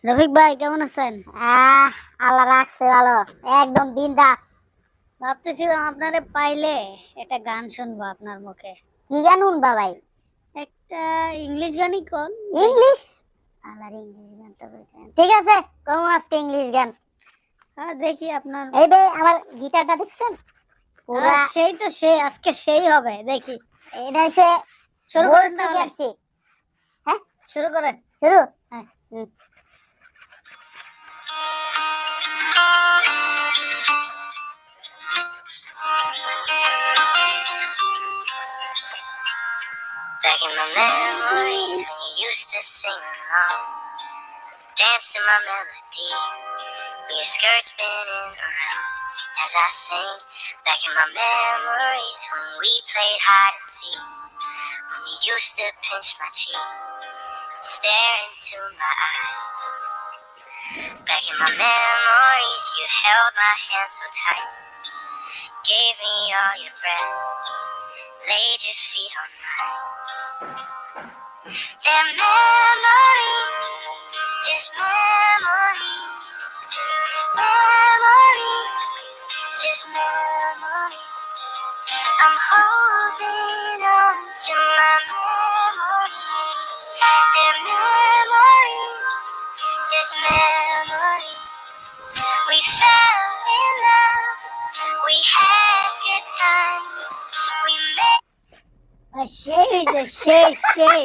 রফিক ভাই কেমন আছেন? আহ আল্লাহ রাখছে ভালো, একদম বিন্দাস। ভাবতেছিলাম আপনারে পাইলে একটা গান শুনবো আপনার মুখে। কি গান শুনবা ভাই? একটা ইংলিশ গানই কোন। ইংলিশ? আল্লাহর ইংলিশ গান তো ঠিক আছে, কোন আজকে ইংলিশ গান। হ্যাঁ দেখি আপনার। এই ভাই আমার গিটারটা দেখছেন? পুরা সেই তো আজকে সেই হবে দেখি। এটা হচ্ছে শুরু করেন তাহলে। হ্যাঁ শুরু করেন। শুরু। হ্যাঁ Back in my memories when you used to sing along, dance to my melody, with your skirt spinning around as I sing. Back in my memories when we played hide and seek, when you used to pinch my cheek, stare into my eyes. Back in my memories, you held my hand so tight, gave me all your breath, laid your feet on mine. They're memories, just memories, memories, just memories. I'm holding on to my memories. They're memories, just memories. We fell in love, we had good times, we met. সেই